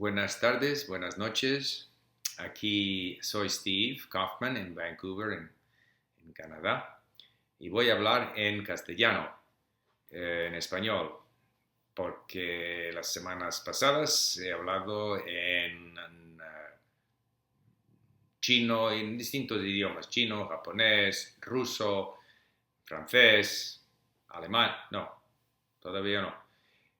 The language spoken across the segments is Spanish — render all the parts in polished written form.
Buenas tardes, buenas noches. Aquí soy Steve Kaufman en Vancouver, en Canadá, y voy a hablar en castellano, en español, porque las semanas pasadas he hablado en chino, en distintos idiomas, chino, japonés, ruso, francés, alemán, no, todavía no.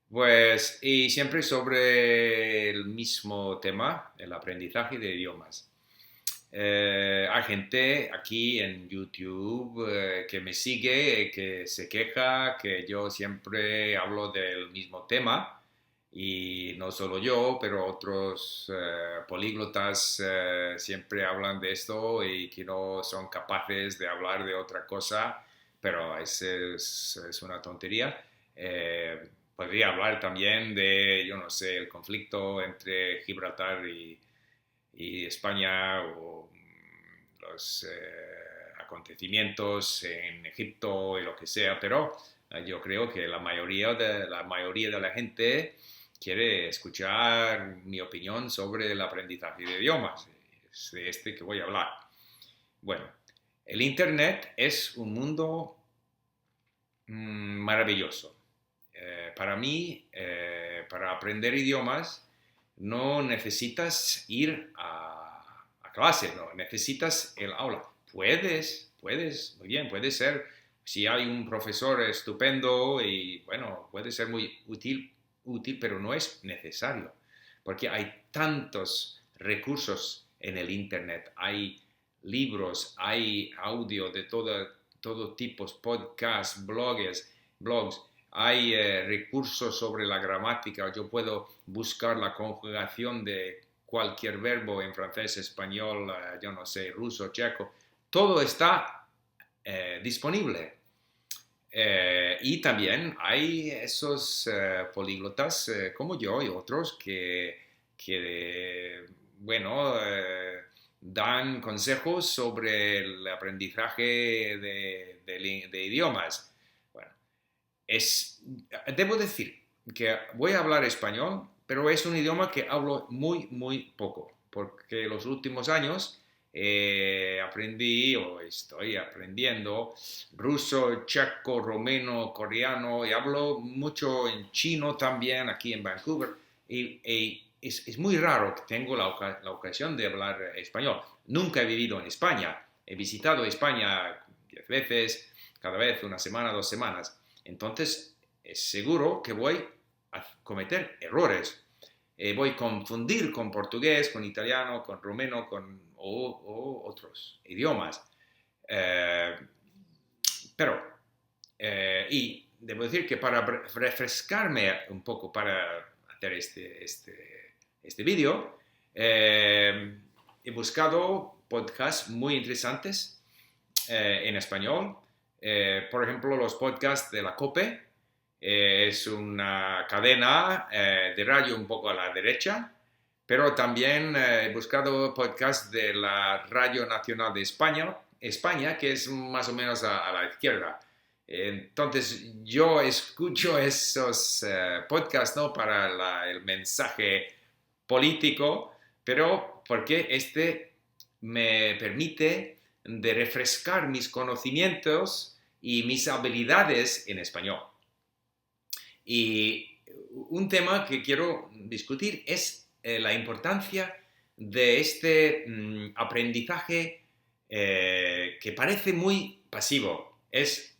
Pues, y siempre sobre el mismo tema, el aprendizaje de idiomas. Hay gente aquí en YouTube que me sigue, que se queja, que yo siempre hablo del mismo tema, y no solo yo, pero otros políglotas siempre hablan de esto y que no son capaces de hablar de otra cosa, pero es una tontería. Podría hablar también de, yo no sé, el conflicto entre Gibraltar y España, o los acontecimientos en Egipto y lo que sea, pero yo creo que la mayoría de la gente quiere escuchar mi opinión sobre el aprendizaje de idiomas. Es de este que voy a hablar. Bueno, el Internet es un mundo maravilloso. Para mí, para aprender idiomas, no necesitas ir a clase, no necesitas el aula. Puedes, muy bien, puede ser, si hay un profesor estupendo y bueno, puede ser muy útil, pero no es necesario, porque hay tantos recursos en el Internet, hay libros, hay audio de todo tipos, podcasts, blogs, hay recursos sobre la gramática. Yo puedo buscar la conjugación de cualquier verbo en francés, español, yo no sé, ruso, checo. Todo está disponible. Y también hay esos políglotas como yo y otros que bueno, dan consejos sobre el aprendizaje de idiomas. Bueno, debo decir que voy a hablar español, pero es un idioma que hablo muy, muy poco, porque los últimos años aprendí o estoy aprendiendo ruso, checo, romeno, coreano, y hablo mucho en chino también aquí en Vancouver. Es muy raro que tengo la ocasión de hablar español. Nunca he vivido en España. He visitado España 10 veces, cada vez una semana, 2 semanas. Entonces, es seguro que voy a cometer errores. Voy a confundir con portugués, con italiano, con rumeno, o otros idiomas. Eh, y debo decir que para refrescarme un poco para hacer este vídeo, he buscado podcasts muy interesantes en español. Por ejemplo, los podcasts de la COPE. Es una cadena de radio un poco a la derecha, pero también he buscado podcasts de la Radio Nacional de España, que es más o menos a la izquierda. Entonces yo escucho esos podcasts no para el mensaje político, pero porque este me permite de refrescar mis conocimientos y mis habilidades en español. Y un tema que quiero discutir es la importancia de este aprendizaje que parece muy pasivo. Es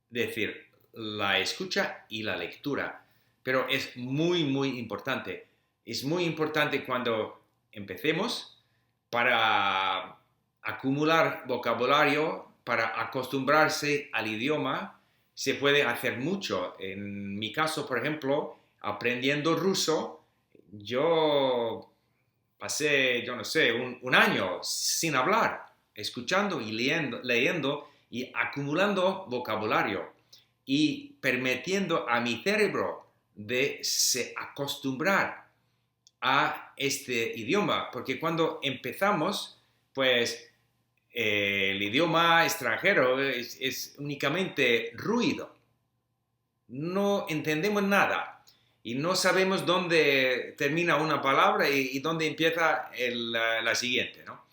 decir, la escucha y la lectura. Pero es muy, muy importante. Es muy importante cuando empecemos para acumular vocabulario, para acostumbrarse al idioma. Se puede hacer mucho. En mi caso, por ejemplo, aprendiendo ruso, yo pasé, yo no sé, un año sin hablar, escuchando y leyendo y acumulando vocabulario y permitiendo a mi cerebro de se acostumbrar a este idioma, porque cuando empezamos, pues el idioma extranjero es únicamente ruido, no entendemos nada. y no sabemos dónde termina una palabra y dónde empieza la siguiente, ¿no?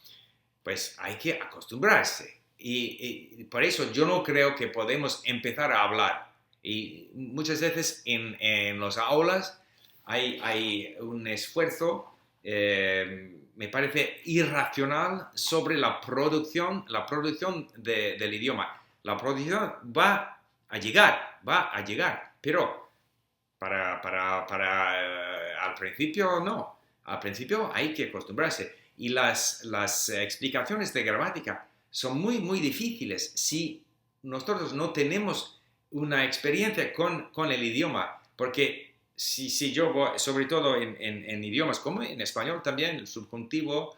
Pues hay que acostumbrarse. Y por eso yo no creo que podemos empezar a hablar. Y muchas veces en las aulas hay un esfuerzo, me parece irracional, sobre la producción del idioma. La producción va a llegar, pero al principio no. Al principio hay que acostumbrarse. Y las explicaciones de gramática son muy, muy difíciles si nosotros no tenemos una experiencia con el idioma. Porque si yo voy, sobre todo en idiomas como en español también, el subjuntivo,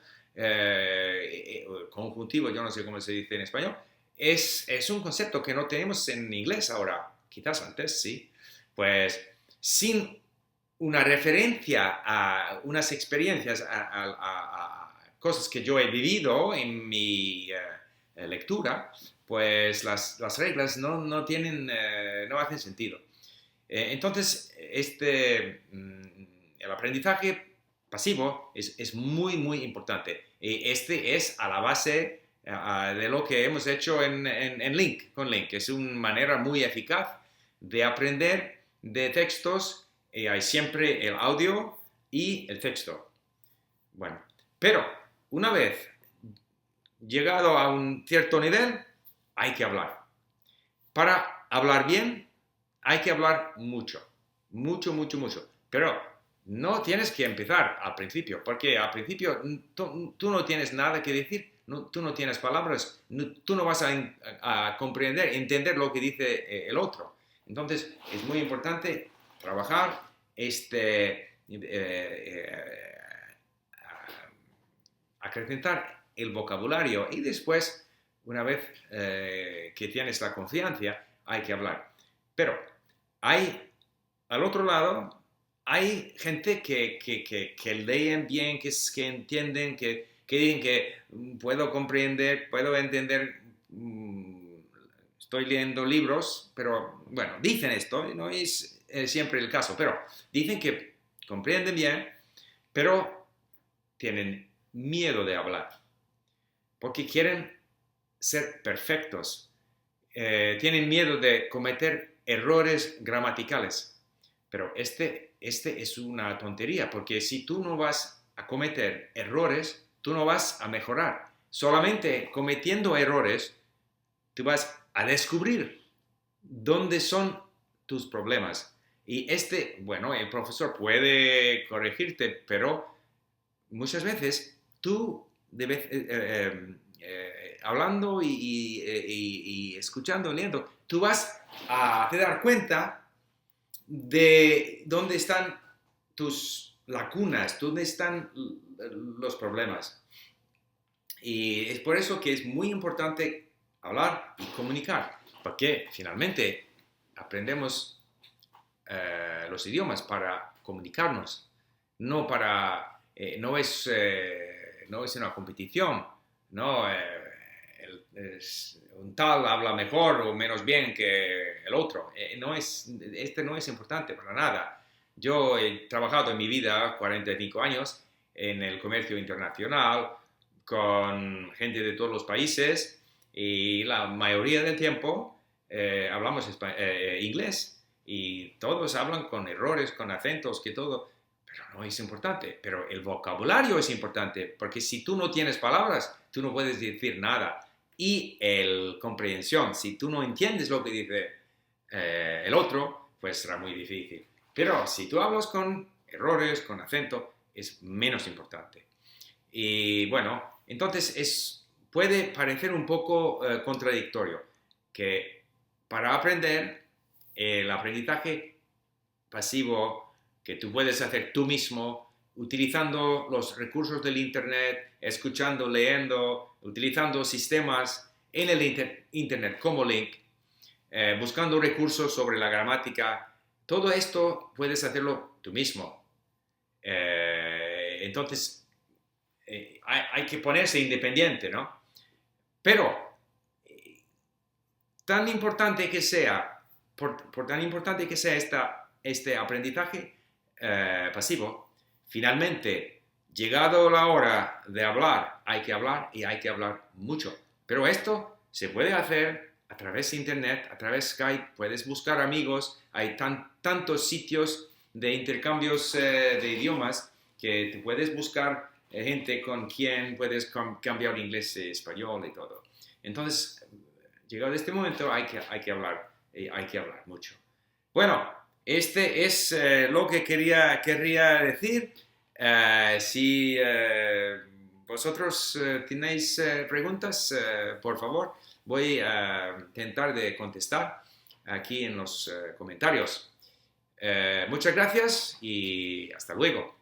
conjuntivo, yo no sé cómo se dice en español, es un concepto que no tenemos en inglés ahora. Quizás antes sí. Pues sin una referencia a unas experiencias, a cosas que yo he vivido en mi lectura, pues las reglas no tienen, no hacen sentido. Entonces, el aprendizaje pasivo es muy, muy importante. Este es a la base de lo que hemos hecho en Link, con Link. Es una manera muy eficaz de aprender de textos. Hay siempre el audio y el texto. Bueno, pero una vez llegado a un cierto nivel, hay que hablar. Para hablar bien, hay que hablar mucho. Mucho, mucho, mucho. Pero no tienes que empezar al principio, porque al principio tú no tienes nada que decir, tú no tienes palabras, tú no vas a comprender, entender lo que dice el otro. Entonces, es muy importante trabajar acrecentar el vocabulario y después, una vez que tienes la confianza, hay que hablar. Pero al otro lado, hay gente que leen bien, que entienden, que dicen que puedo comprender, puedo entender, estoy leyendo libros, pero bueno, dicen esto, no es siempre el caso, pero dicen que comprenden bien, pero tienen miedo de hablar, porque quieren ser perfectos, tienen miedo de cometer errores gramaticales. Pero este es una tontería, porque si tú no vas a cometer errores, tú no vas a mejorar. Solamente cometiendo errores, tú vas a descubrir dónde son tus problemas. Y bueno, el profesor puede corregirte, pero muchas veces tú debes, hablando y escuchando, leyendo, tú vas a te dar cuenta de dónde están tus lagunas, dónde están los problemas. Y es por eso que es muy importante hablar y comunicar, porque finalmente aprendemos los idiomas para comunicarnos, no es una competición, no, un tal habla mejor o menos bien que el otro. No es importante para nada. Yo he trabajado en mi vida 45 años en el comercio internacional con gente de todos los países y la mayoría del tiempo hablamos inglés y todos hablan con errores, con acentos, que todo, pero no es importante. Pero el vocabulario es importante porque si tú no tienes palabras, tú no puedes decir nada. Y el comprensión, si tú no entiendes lo que dice el otro, pues será muy difícil. Pero si tú hablas con errores, con acento, es menos importante. Y bueno, entonces puede parecer un poco contradictorio que para aprender el aprendizaje pasivo que tú puedes hacer tú mismo utilizando los recursos del Internet, escuchando, leyendo, utilizando sistemas en el Internet como Link, buscando recursos sobre la gramática, todo esto puedes hacerlo tú mismo. Entonces, hay que ponerse independiente, ¿no? Pero, tan importante que sea, por tan importante que sea este aprendizaje, pasivo. Finalmente, llegado la hora de hablar, hay que hablar y hay que hablar mucho. Pero esto se puede hacer a través de Internet, a través de Skype, puedes buscar amigos, hay tantos sitios de intercambios de idiomas que te puedes buscar gente con quien puedes cambiar inglés a español y todo. Entonces, llegado a este momento hay que hablar mucho. Bueno, este es lo que querría decir. Si vosotros tenéis preguntas, por favor, voy a intentar de contestar aquí en los comentarios. Muchas gracias y hasta luego.